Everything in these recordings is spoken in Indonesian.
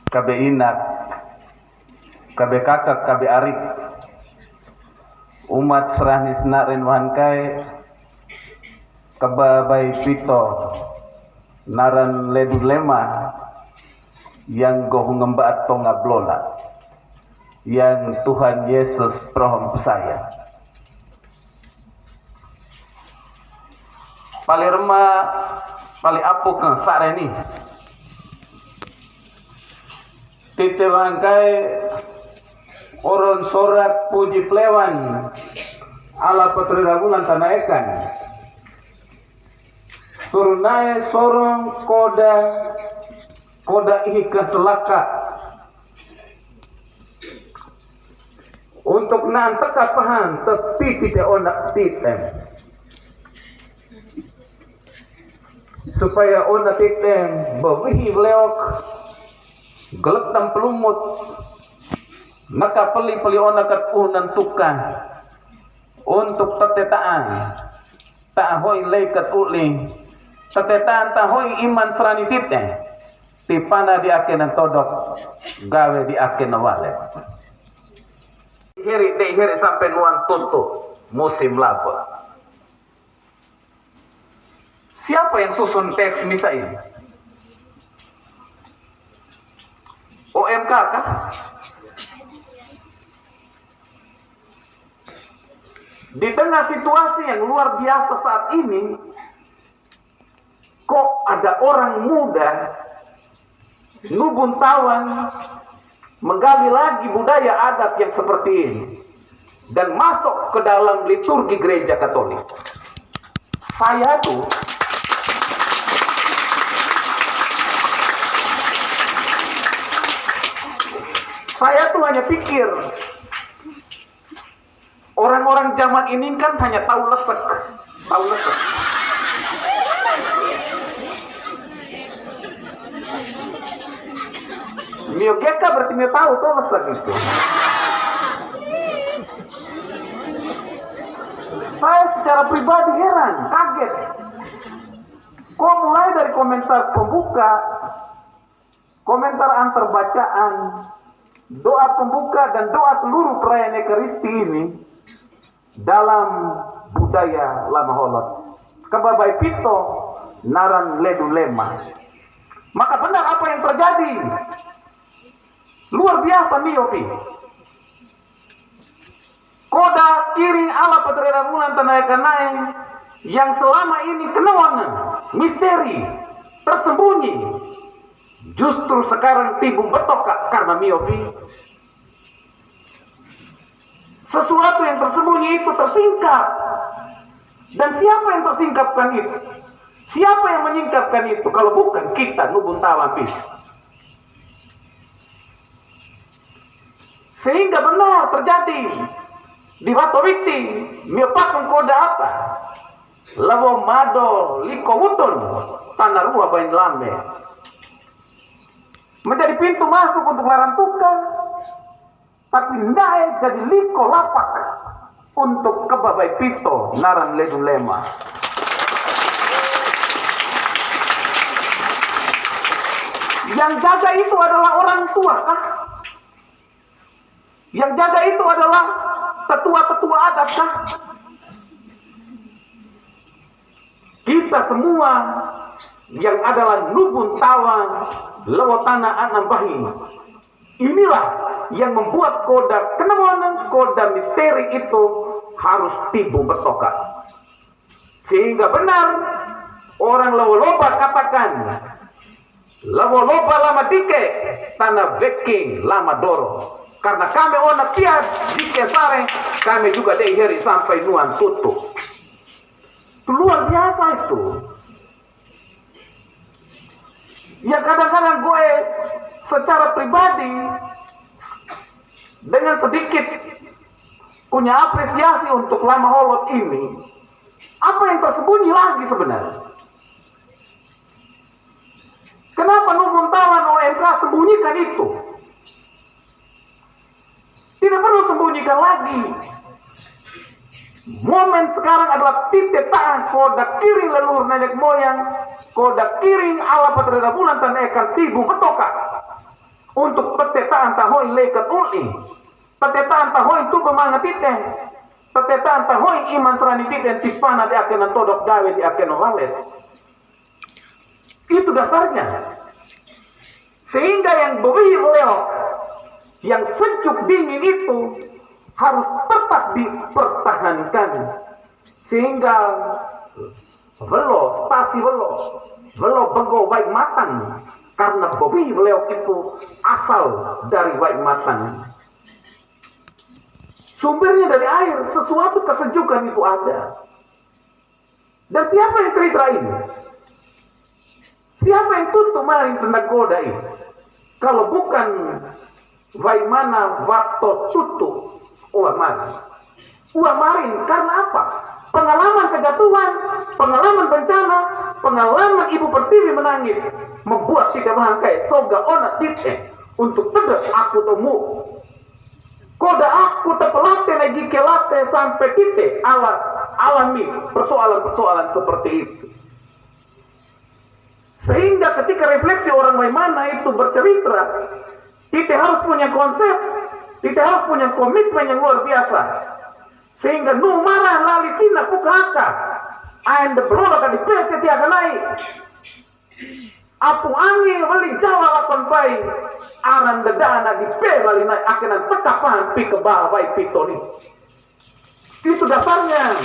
kabe inak, kabe kakak, kabe arik, umat serahnis narin wahankai, kababai pito, naran ledu lema, yang goh ngembaat tonga blola, yang Tuhan Yesus prohom saya. Pali remah, pali apuk sareni. Tite wangkai oron sorak puji plewan ala petrina bulan tanaikan. Turunai sorong koda ikan selaka untuk nantek apahan tapi tidak onak titem supaya onak titem bawihi leok geletam pelumut maka peli onakat nantukan untuk tetetaan tahoy leikat uli tetetaan tahoy iman serani titem tipana di akenan todok gawe di akenan wale hiri sampai nuan tutup musim laba. Siapa yang susun teks misa ini? OMK kah? Di tengah situasi yang luar biasa saat ini, kok ada orang muda Nubuntawan menggali lagi budaya adat yang seperti ini dan masuk ke dalam liturgi gereja Katolik. Saya tuh hanya pikir orang-orang zaman ini kan hanya tahu lesek. Miogeka berarti dia tahu tuh lesek itu. Saya secara pribadi heran, kaget. Kok mulai dari komentar pembuka, komentar antar bacaan, doa pembuka dan doa seluruh perayaan Ekaristi ini dalam budaya lama holot. Kebabai pito naran ledu lema. Maka benar apa yang terjadi? Luar biasa miopi. Koda kiri ala petrina bulan tanaikan naik yang selama ini kenawangan misteri tersembunyi justru sekarang tibung betokak karena miopi. Sesuatu yang tersembunyi itu tersingkap. Dan siapa yang tersingkapkan itu? Siapa yang menyingkapkan itu kalau bukan kita Nubuntawan pis? Sehingga benar terjadi di Watowiti miopakan koda apa? Lawo mado liko wutun tanah ruah bain lambe menjadi pintu masuk untuk larantukan, tapi naik jadi liko lapak untuk kebabai pito naran ledu lema. Yang jaga itu adalah orang tua kah? Yang jaga itu adalah tetua-tetua adat kah? Kita semua yang adalah Nubuntawan Lewotana Anambahi. Inilah yang membuat koda kenawanan, koda misteri itu harus tibu bertokak. Sehingga benar orang Lewoloba katakan Lewoloba lama dike tanah veking lama doro. Karena kami ona tiap dike sare, kami juga deheri sampai nuan tutup. Itu luar biasa itu. Ya kadang-kadang gue secara pribadi dengan sedikit punya apresiasi untuk lama holot ini. Apa yang tersembunyi lagi sebenarnya? Kenapa Nubuntawan OMK sembunyikan itu? Tidak perlu sembunyikan lagi. Momen sekarang adalah titik tangan koda kiring leluhur nenek moyang, koda kiring ala petrina bulan dan ekan tibu betoka untuk petetaan tahoi lekat uli, petetaan tahoi itu bermangat tite, petetaan tahoi iman serani tite tipana di akenan todok gawe di akenan walet. Itu dasarnya. Sehingga yang beri leok, yang sejuk dingin itu harus tetap dipertahankan. Sehingga stasi velo bego baik matang. Karena beri leok itu asal dari baik matang. Sumbernya dari air, sesuatu kesejukan itu ada. Dan siapa yang cerita ini? Siapa yang tutup maring tentang goda ini? Kalau bukan bagaimana waktu tutup uang marin. Karena apa? Pengalaman kejatuhan, pengalaman bencana, pengalaman ibu pertiwi menangis, membuat kita merangkai soga onat ditse untuk tidak aku temu. Koda aku terpelatih lagi kelate sampai titik alami persoalan-persoalan seperti itu. Sehingga ketika refleksi orang bagaimana itu bercerita, kita harus punya konsep, kita harus punya komitmen yang luar biasa. Sehingga numara lali sina pukaka, ain de berola kan dipete tiada naik. Apu angin beli jawa lakon pai, aran dedana dipela lali naik akenan tekapan pi ke bawah pai pitoni. Itu dasarnya.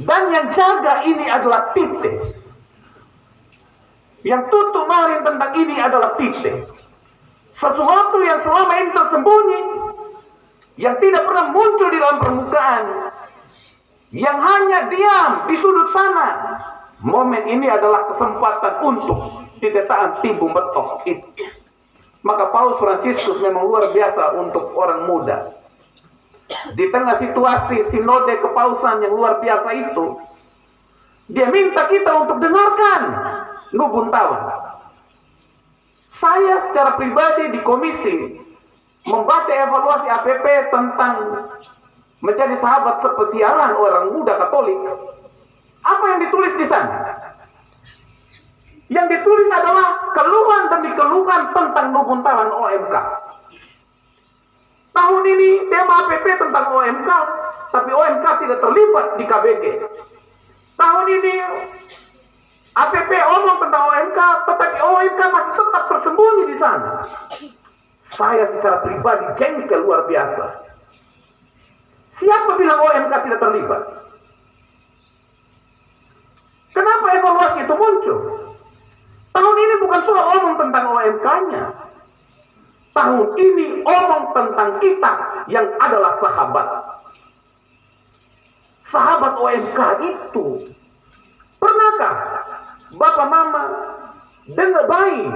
Dan yang jaga ini adalah titik. Yang tutup marin tentang ini adalah titik. Sesuatu yang selama ini tersembunyi, yang tidak pernah muncul di dalam permukaan, yang hanya diam di sudut sana. Momen ini adalah kesempatan untuk ditetaan tibu betok itu. Maka Paus Fransiskus memang luar biasa untuk orang muda. Di tengah situasi sinode kepausan yang luar biasa itu, dia minta kita untuk dengarkan Nubun Tawan. Saya secara pribadi di komisi membaca evaluasi APP tentang menjadi sahabat persiaran orang muda Katolik. Apa yang ditulis di sana? Yang ditulis adalah keluhan demi keluhan tentang Nubun Tawan OMK. Tahun ini tema APP tentang OMK, tapi OMK tidak terlibat di KBG. Tahun ini APP omong tentang OMK, tetapi OMK masih tetap tersembunyi di sana. Saya secara pribadi jengkel luar biasa. Siapa bilang OMK tidak terlibat? Kenapa evaluasi itu muncul? Tahun ini bukan soal omong tentang OMK-nya. Tahun ini omong tentang kita yang adalah sahabat. Sahabat OMK itu. Pernahkah Bapak Mama dengar baik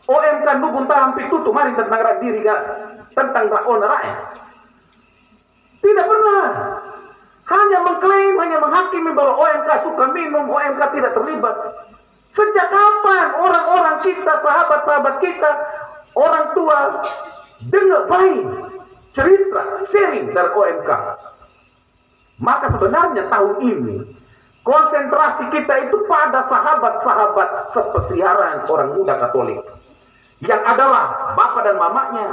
OMK Nubun Tawan pitutu mari tentang diri tentang rakon rakyat? Tidak pernah. Hanya mengklaim, hanya menghakimi bahwa OMK suka minum, OMK tidak terlibat. Sejak kapan orang-orang kita, sahabat-sahabat kita, orang tua dengar baik cerita sharing dari OMK? Maka sebenarnya tahun ini konsentrasi kita itu pada sahabat-sahabat sepesiaran orang muda Katolik, yang adalah bapak dan mamanya,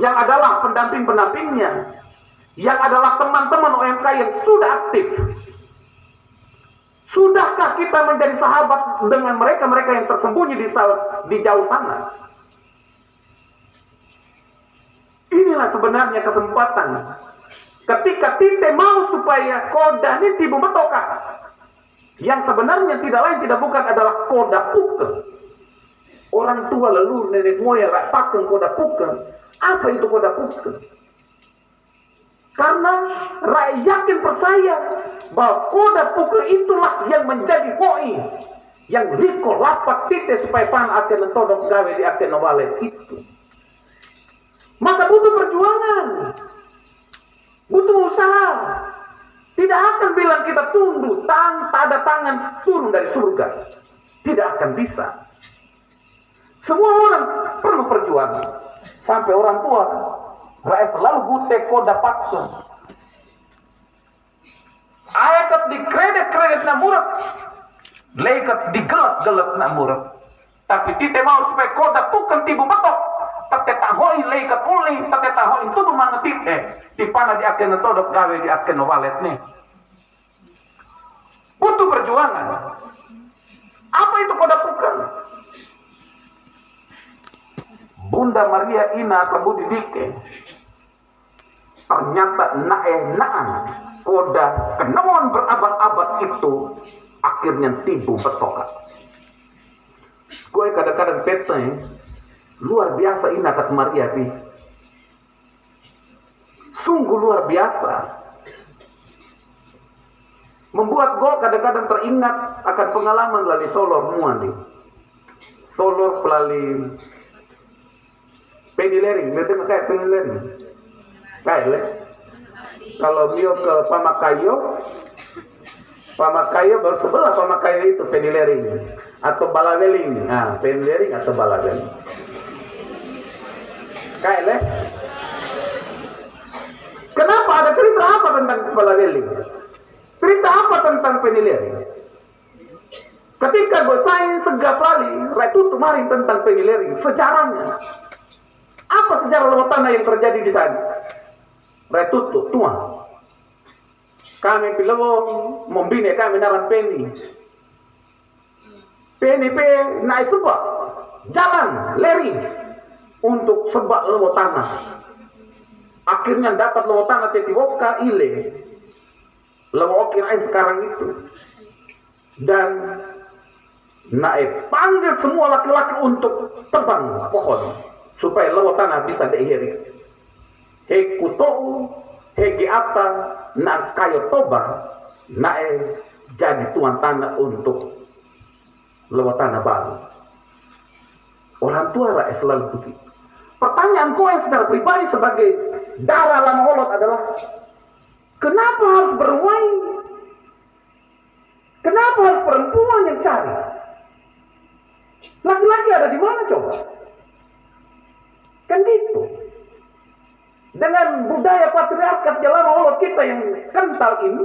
yang adalah pendamping-pendampingnya, yang adalah teman-teman OMK yang sudah aktif. Sudahkah kita menjadi sahabat dengan mereka-mereka yang tersembunyi di jauh sana? Inilah sebenarnya kesempatan. Ketika kita mau supaya koda ini tibu betoka, yang sebenarnya tidak lain tidak bukan adalah koda puke. Orang tua leluhur nenek moyang pakai koda puke. Apa itu koda puke? Karena rakyat yakin percaya bahwa koda puke itulah yang menjadi poin, yang liko lapak titik supaya pan akan mentodok gawe di akan walet itu. Maka butuh perjuangan. Butuh usaha. Tidak akan bilang kita tunduk tanpa ada tangan turun dari surga. Tidak akan bisa. Semua orang perlu perjuangan. Sampai orang tua rakyat selalu gute koda paksa. Ayakat di kredit na murah, leikat di gelap na murah. Tapi tite mau supaya koda tukan tibu betok. Tatetahoi leikat uli, tatetahoi itu mana tite. Di pana di akhir todok gawe di akhir walet nih. Butuh perjuangan. Apa itu koda tukan? Bunda Maria Ina Kabudi Dike. Ternyata naan koda kenawan berabad-abad itu akhirnya tibu betokan. Gue kadang-kadang peta luar biasa Ina kat Maria pi. Sungguh luar biasa. Membuat gue kadang-kadang teringat akan pengalaman lali Solor muani. Solor pelali penilering, mereka kayak penilering. Kayak kalau dia ke Pamakayo baru sebelah Pamakayo itu penilering atau balaweling. Nah, penilering atau balaweling. Kayak kenapa ada cerita apa tentang balaweling? Cerita apa tentang penilering? Ketika gue sain segap lali, itu kemarin tentang penilering, sejarahnya. Apa sejarah lewat tanah yang terjadi di sana? Retutu, tuan. Kami pilawong membina kami naran peni. Peni naik sebab jalan leri untuk sebab lewat tanah. Akhirnya dapat lewat tanah tetiwoka ile. Lewat kirain sekarang itu. Dan naik panggil semua laki-laki untuk tebang pohon supaya lewat tanah bisa diiri. He kutou, he giata, na kayo toba, nae jadi tuan tanah untuk lewat tanah baru. Orang tua rakyat selalu begitu. Pertanyaan gue secara pribadi sebagai darah lama holot adalah, kenapa harus berwai? Kenapa harus perempuan yang cari? Laki-laki ada di mana coba? Kan gitu. Dengan budaya patriarkat lama holot kita yang kental ini,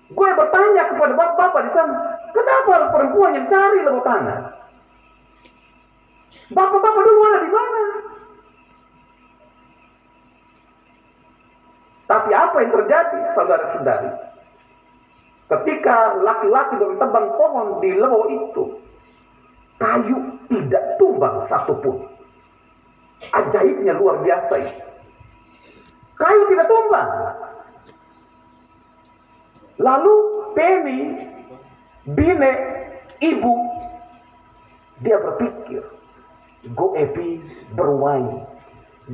gue bertanya kepada bapak-bapak di sana, kenapa harus perempuan yang cari lewat tanah? Bapak-bapak dulu ada di mana? Tapi apa yang terjadi, saudara-saudari? Ketika laki-laki bertebang pohon di lewat itu, kayu tidak tumbang satupun. Ajaibnya luar biasa itu. Kayu tidak tumbang. Lalu Penny, bine, ibu, dia berpikir, goepi berwai,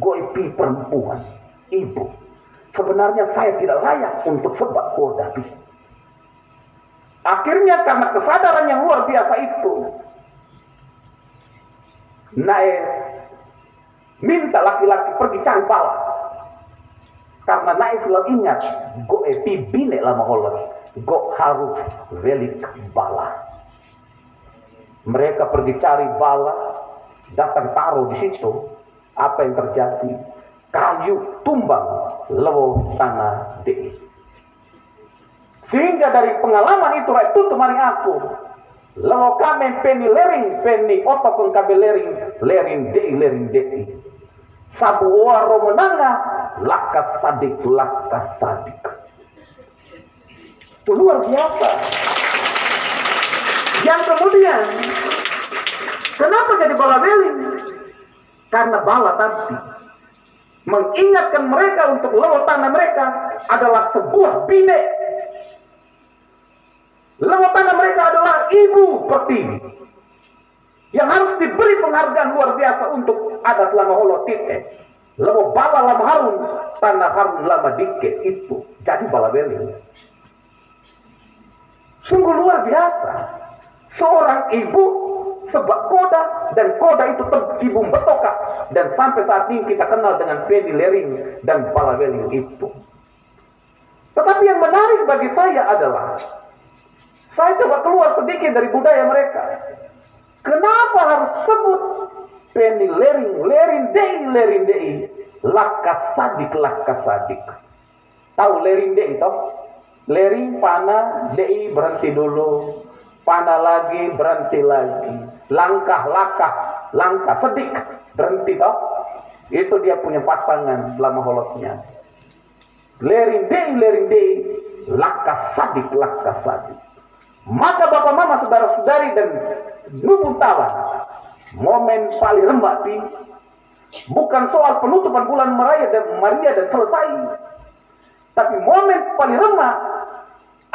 goepi perempuan, ibu. Sebenarnya saya tidak layak untuk sebab koda. Akhirnya karena kesadaran yang luar biasa itu, naik minta laki-laki pergi cari bala. Karena naik selalu ingat, go bine lama holot, go harus velik bala. Mereka pergi cari bala, datang taruh di situ. Apa yang terjadi? Kayu tumbang lewat tanah dei. Sehingga dari pengalaman itu mari aku. Lewat kami peni lering, peni otokon kabe lering dei. Sabu waro menanga, lakas sadik. Itu luar biasa. Yang kemudian, kenapa jadi bala beling? Karena bala tadi mengingatkan mereka untuk lewat tanah mereka adalah sebuah bine. Lewat tanah mereka adalah ibu pertiwi yang harus diberi penghargaan luar biasa untuk adat lama holotite. Lewat bala lama harun, tanah harun lama dike itu jadi bala beling. Sungguh luar biasa. Seorang ibu sebab koda, dan koda itu tercibung betoka, dan sampai saat ini kita kenal dengan peni lering dan bala beling itu. Tetapi yang menarik bagi saya adalah, saya coba keluar sedikit dari budaya mereka. Kenapa harus sebut peni lering dei, lakas sadik. Tahu lering dei toh? Leri pana dei berhenti dulu, pana lagi berhenti lagi, langkah sedik berhenti toh. Itu dia punya pasangan selama holosnya. Leri dei, langkah sadik. Maka bapak mama saudara-saudari dan nubun tawan, momen paling remah bukan soal penutupan bulan Maria dan selesai, tapi momen paling remah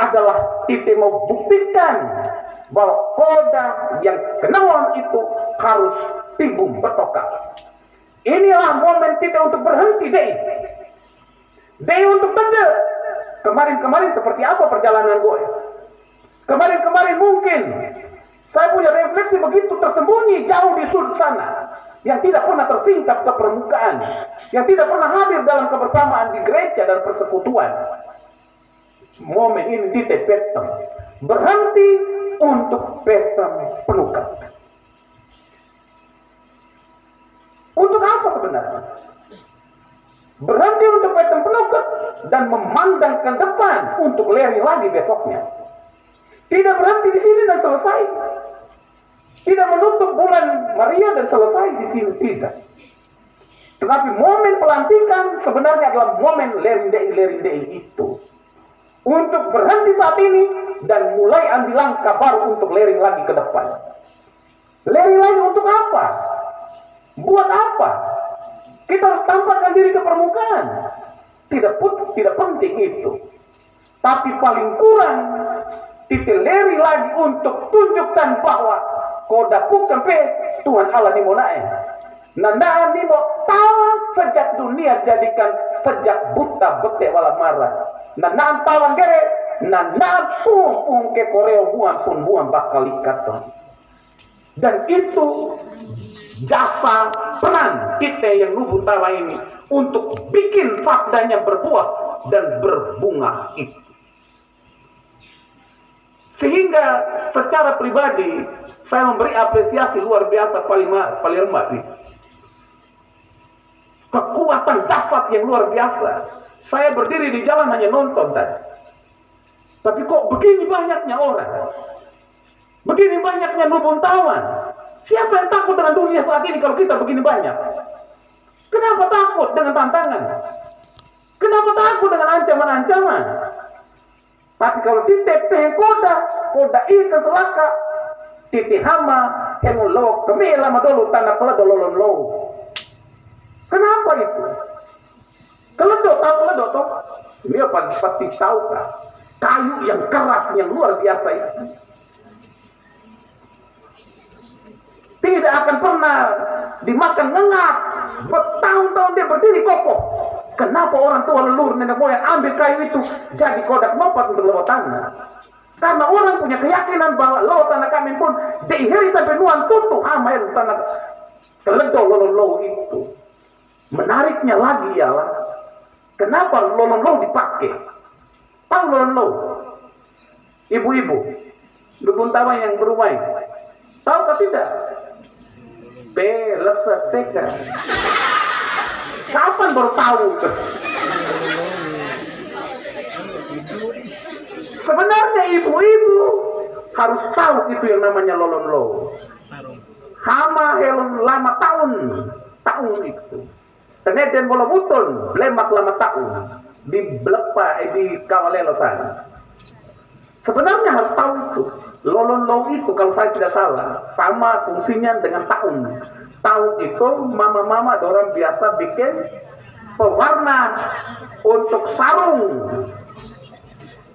adalah kita mau buktikan bahwa koda yang kenawan itu harus timbul bertokak. Inilah momen kita untuk berhenti deh untuk tanda. Kemarin seperti apa perjalanan gue? Kemarin mungkin saya punya refleksi begitu tersembunyi jauh di sudut sana, yang tidak pernah tersingkap ke permukaan, yang tidak pernah hadir dalam kebersamaan di gereja dan persekutuan. Momen ini ditepetkan, berhenti untuk petang penukat. Untuk apa sebenarnya? Berhenti untuk petang penukat dan memandang ke depan untuk leri lagi besoknya. Tidak berhenti di sini dan selesai. Tidak menutup bulan Maria dan selesai di sini, tidak. Tetapi momen pelantikan sebenarnya adalah momen lerindei itu. Untuk berhenti saat ini dan mulai ambil langkah baru untuk leri lagi ke depan. Leri lagi untuk apa? Buat apa? Kita harus tampakkan diri ke permukaan. Tidak penting itu. Tapi paling kurang kita leri lagi untuk tunjukkan bahwa koda puk sampai Tuhan Allah ni mo nae. Nandaan ni mo tawa sejak dunia jadikan sejak buta bete wala marah. Nandaan tawang gere, nandaan pung ke koreo buang bakal ikat. Dan itu jasa peran kita yang nubu tawa ini untuk bikin faktanya berbuah dan berbunga itu. Sehingga secara pribadi saya memberi apresiasi luar biasa paling remah. Kekuatan dahsyat yang luar biasa. Saya berdiri di jalan hanya nonton tadi. Tapi kok begini banyaknya orang? Begini banyaknya nubun tawan. Siapa yang takut dengan dunia saat ini kalau kita begini banyak? Kenapa takut dengan tantangan? Kenapa takut dengan ancaman-ancaman? Tapi kalau titip koda ika selaka, titip hama, lo kemila madolu tanah keledololon lo. Kenapa itu? Keledok toh? Dia pasti tahu kan? Kayu yang keras yang luar biasa itu tidak akan pernah dimakan ngengak. Bertahun-tahun dia berdiri kokoh. Kenapa orang tua leluhur nenek moyang ambil kayu itu jadi kodak mopat untuk lewat tanah? Karena orang punya keyakinan bahwa lewat tanah kami pun diihiri sampai nuan tutup hama tanah keledol lolo itu. Menariknya lagi ialah kenapa lolo dipakai? Tahu lolo? Ibu-ibu, dukun tawa yang berumai. Tahu tak tidak? Lesat teka. Kapan baru tahu? Sebenarnya ibu-ibu harus tahu itu yang namanya lolonlo. Hama helon lama tahun itu. Teneden bola buton, blemak lama tahun di belepa di kawalelo sana. Sebenarnya harus tahu itu. Lolonlo itu kalau saya tidak salah sama fungsinya dengan tahun. Tahun itu mama-mama orang biasa bikin pewarna untuk sarung,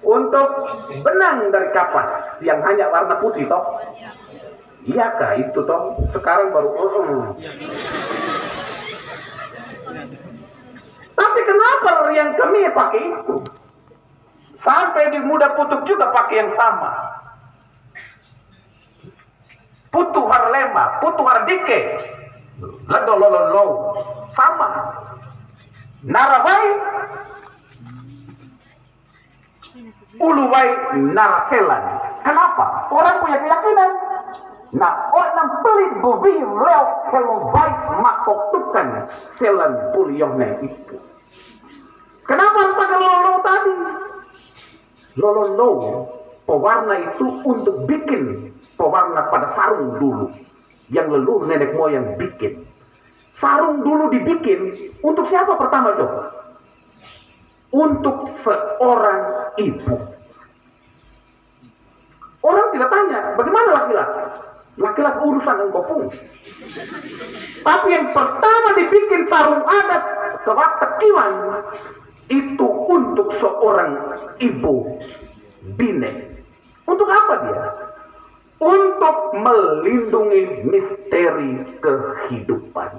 untuk benang dari kapas yang hanya warna putih toh. Iya kah itu toh? Sekarang baru Tapi kenapa yang kami pakai itu? Sampai di muda putuk juga pakai yang sama. Putu harlema, putu hardike, ledolololo, sama. Narabai, ulubai naraselan. Kenapa? Orang punya keyakinan. Nah, orang pelit bobi leo kalau baik makoktukan selan puliyongnya itu. Kenapa harus pakai lolo tadi? lolono pewarna itu untuk bikin pewarna pada sarung dulu. Yang leluhur nenek moyang bikin. Sarung dulu dibikin untuk siapa pertama coba? Untuk seorang ibu. Orang tidak tanya, bagaimana laki-laki? Laki-laki urusan engkau pun. Tapi yang pertama dibikin sarung adat sewatekiwan itu untuk seorang ibu bine. Untuk apa dia? Untuk melindungi misteri kehidupan.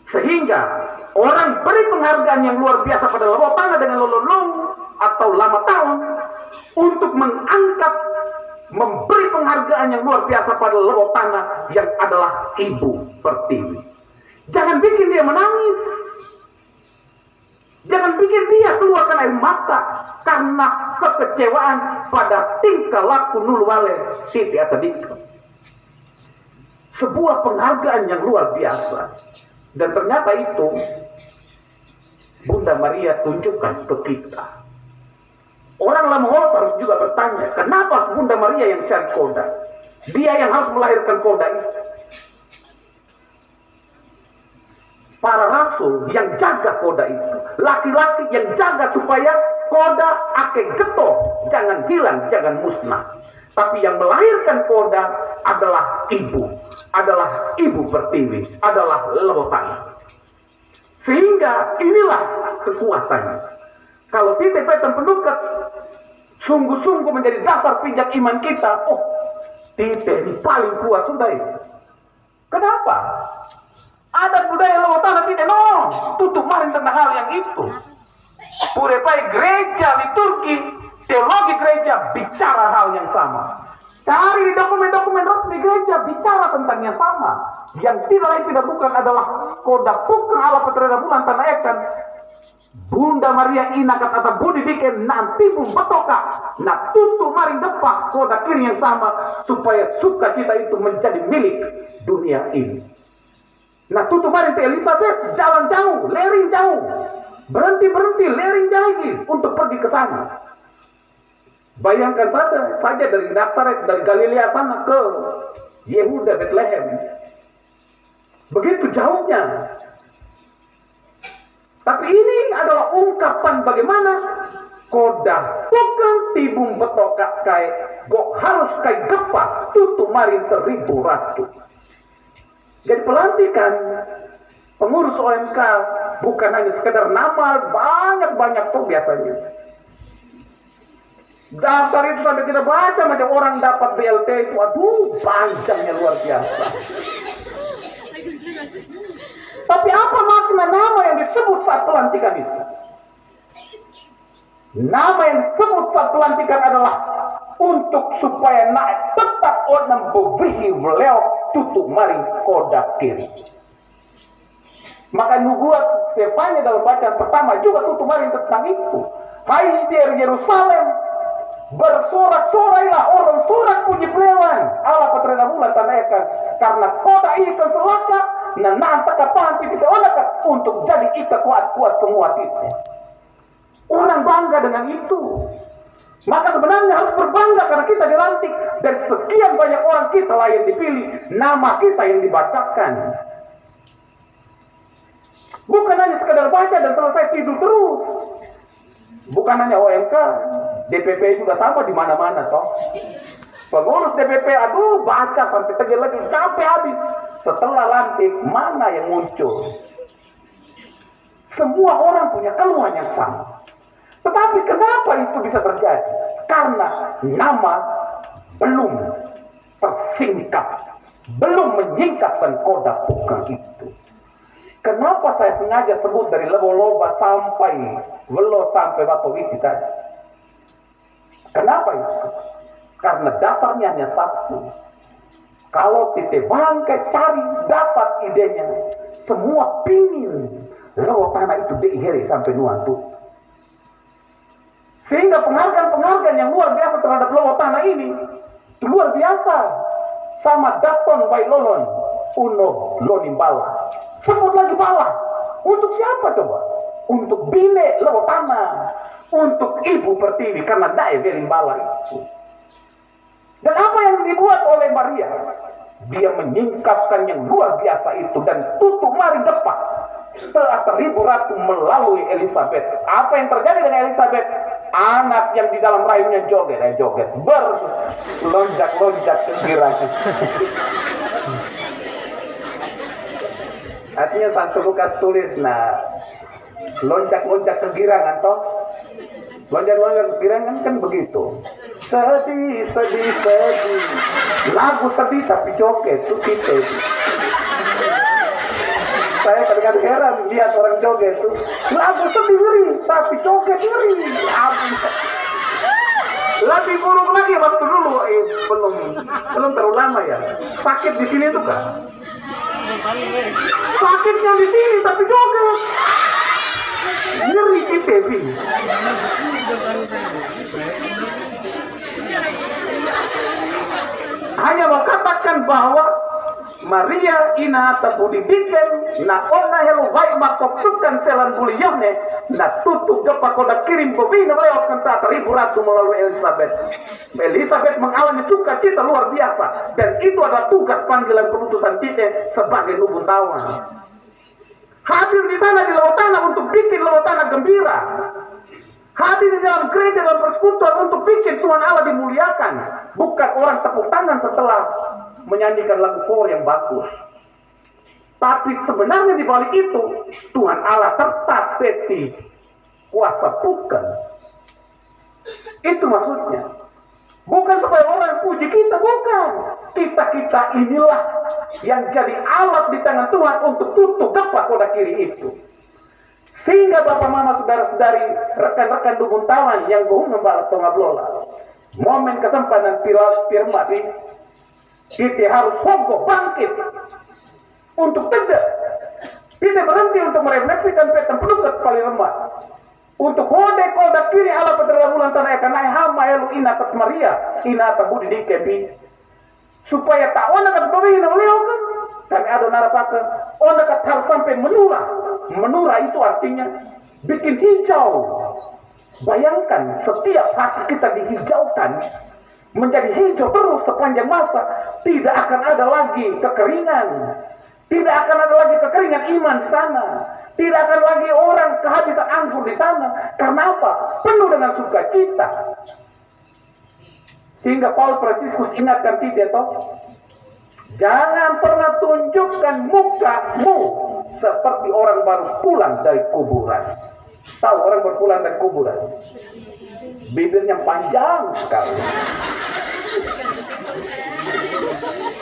Sehingga orang beri penghargaan yang luar biasa pada Lewotana dengan lololong atau lama tahun untuk mengangkat, memberi penghargaan yang luar biasa pada Lewotana yang adalah Ibu Pertiwi. Jangan bikin dia menangis. Jangan bikin dia keluarkan air mata karena kekecewaan pada tingkah laku Nulwale Siti Atadika. Sebuah penghargaan yang luar biasa. Dan ternyata itu Bunda Maria tunjukkan ke kita. Orang Lamaholo harus juga bertanya, kenapa Bunda Maria yang cari koda? Dia yang harus melahirkan koda itu. Para rasul yang jaga koda itu, laki-laki yang jaga supaya koda ake geto, jangan hilang, jangan musnah. Tapi yang melahirkan koda adalah Ibu Pertiwi, adalah Lewotana. Sehingga inilah kekuatannya. Kalau kita petan pendukat, sungguh-sungguh menjadi dasar pijak iman kita. Oh, kita ini paling kuat sudah itu. Kenapa? Adat budaya Lewotana tidak tutup maring tentang hal yang itu. Purepai gereja, liturgi, teologi gereja bicara hal yang sama. Cari di dokumen-dokumen resmi gereja bicara tentang yang sama. Yang tidak lain tidak bukan adalah koda pukang ala petreda bulan tanah ekan. Bunda Maria inakat atau budi bikin nanti pun betoka. Nah tutup maring depak koda kiri yang sama. Supaya sukacita itu menjadi milik dunia ini. Nah tutup maring Teh Elizabeth jalan jauh, lering jauh. Berhenti, lering jauh lagi untuk pergi ke sana. Bayangkan saja dari Nazaret, dari Galilea sana ke Yehuda, Bethlehem. Begitu jauhnya. Tapi ini adalah ungkapan bagaimana koda bukan tibung betokak kai gok harus kai gepak tutup marin 1000 ratu. Jadi pelantikan pengurus OMK bukan hanya sekedar nama, banyak tuh biasanya. Daftar itu sampai kita baca macam orang dapat BLT itu, aduh panjangnya luar biasa. Tapi apa makna nama yang disebut saat pelantikan itu? Nama yang disebut saat pelantikan adalah untuk supaya naik tetap orang bebihi beliau tutup maring koda kiri. Maka nubuat Stefania dalam bacaan pertama juga tutup maring tentang itu. Hai Yerusalem, bersorak-sorailah orang sorak puji pelewan ala patrena bulan tanahkan karena koda itu selaka nah nanti kapan kita olakan untuk jadi kita kuat-kuat semua kita. Orang bangga dengan itu. Maka sebenarnya harus berbangga karena kita dilantik dan sekian banyak orang kita lah yang dipilih, nama kita yang dibacakan. Bukan hanya sekedar baca dan selesai tidur terus. Bukan hanya OMK, DPP juga sama di mana-mana toh. Pengurus DPP, aduh baca sampai tegel lagi, sampai habis. Setelah lantik, mana yang muncul? Semua orang punya keluhan yang sama. Tetapi kenapa itu bisa terjadi? Karena nama belum tersingkap, belum menyingkapkan koda bukan itu. Kenapa saya sengaja sebut dari Lebo-Loba sampai Welo sampai Watowisi tadi? Kenapa itu? Karena dasarnya hanya satu. Kalau kita bangkit cari dapat idenya, semua pingin Lewotana itu diihiri sampai nuantu. Sehingga penghargaan yang luar biasa terhadap Lewotana ini luar biasa. Sama Daton Bailolon Uno Lonimbala. Sebut lagi bala. Untuk siapa coba? Untuk bine Lewotana. untuk ibu pertiwi karena daya gerimbala itu. Dan apa yang dibuat oleh Maria? Dia menyingkapkan yang luar biasa itu dan tutup mari depan. Setelah teribu ratu melalui Elizabeth, apa yang terjadi dengan Elizabeth? Anak yang di dalam rahimnya joget, berlonjak-lonjak sekiranya. Artinya Santo Lukas tulis, lonjak-lonjak kegirangan toh. Lonjak-lonjak kegirangan kan begitu. Sedih. Lagu sedih tapi joget itu kita. Saya kadang-kadang heran lihat orang joget itu. Lagu sedih ngeri, tapi joget ngeri. Lebih buruk lagi waktu dulu, belum terlalu lama ya. Sakit di sini tuh kan. Sakitnya di sini tapi joget. Ngeri kita sih. Hanya mau katakan bahwa Maria ina tabudi bikin na ona helu vai makopsukan selan buliyone na tutup gepa koda kirim bobina lewat kanta teribu ratu melalui Elizabeth. Elizabeth mengalami sukacita luar biasa dan itu adalah tugas panggilan penutusan kita sebagai nubuntawan. Hadir di sana di Lawatana untuk bikin Lawatana gembira. Hadir di dalam gereja dan persekutuan untuk bikin Tuhan Allah dimuliakan. Bukan orang tepuk tangan setelah menyanyikan lagu kor yang bagus. Tapi sebenarnya di balik itu Tuhan Allah serta peti kuasa bukan. Itu maksudnya. Bukan supaya orang puji kita, bukan. Kita inilah yang jadi alat di tangan Tuhan untuk tutup gepa koda kiri itu. Sehingga bapak mama saudara-saudari rekan-rekan dubuntawan yang bohong membalas tongablola. Momen kesempatan firman kita harus fokus bangkit untuk tegak. Kita berhenti untuk merefleksikan petan penugas paling lemah. Untuk kode koda kiri ala peterla bulan tanah akan naik hama elu ina atas Maria ina atas budi dikepi supaya tak ona kat bawah ina beliau kan kami ada narapaka ona kat harus sampai menura itu artinya bikin hijau. Bayangkan setiap hati kita dihijaukan menjadi hijau terus sepanjang masa, tidak akan ada lagi kekeringan. Tidak akan ada lagi kekeringan iman di sana. Tidak akan lagi orang kehabisan anggur di sana. Karena apa? Penuh dengan sukacita. Sehingga Paul Franciscus ingatkan kita toh, jangan pernah tunjukkan mukamu seperti orang baru pulang dari kuburan. Tahu orang baru pulang dari kuburan? Bibirnya panjang sekali.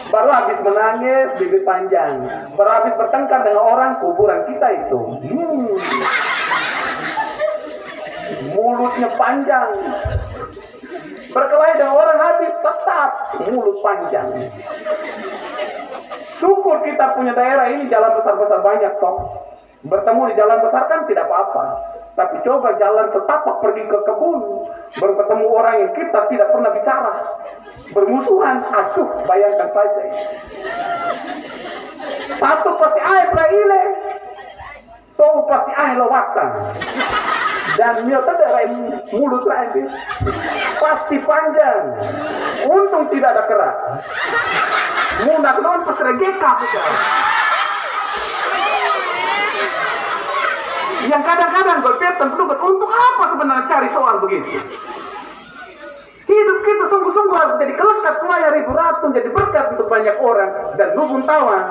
Baru habis menangis, bibir panjang. Baru habis bertengkar dengan orang, kuburan kita itu. Mulutnya panjang. Berkelahi dengan orang habis, tetap mulut panjang. Syukur kita punya daerah ini jalan besar-besar banyak toh. Bertemu di jalan besar kan tidak apa-apa. Tapi coba jalan setapak pergi ke kebun, baru ketemu orang yang kita tidak pernah bicara. Bermusuhan, bayangkan saja. Satu pasti air praile, tuh pasti air lewatan. Dan dia tidak mulut lagi, pasti panjang. Untung tidak ada kerak. Mudah non pesregeka sudah. Yang kadang-kadang berpetan penugas untuk apa sebenarnya cari soal begitu? Hidup kita sungguh-sungguh harus jadi kelekat supaya ribu ratu jadi berkat untuk banyak orang dan lubung tawa.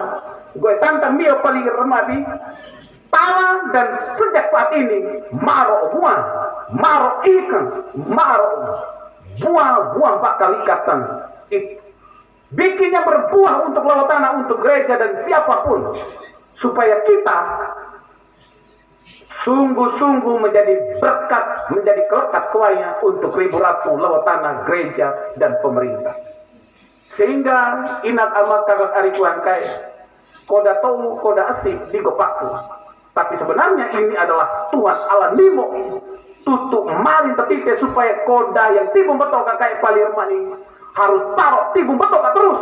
Gue tantang dia paling remadi tawa dan sejak saat ini maro buah, maro ikan, maro buah bakal ikatan. Bikinnya berbuah untuk lawat tanah, untuk gereja dan siapapun supaya kita sungguh-sungguh menjadi berkat, menjadi kelekat kuaya untuk ribu ratu lewat tanah, gereja, dan pemerintah. Sehingga inat amat kakak ari Tuhan kaya, koda tau, koda asik, digopaku. Tapi sebenarnya ini adalah Tuhan Allah nimo, tutup malin tetike supaya koda yang tibung betul kakak palirman ini harus taruh tibung betul terus.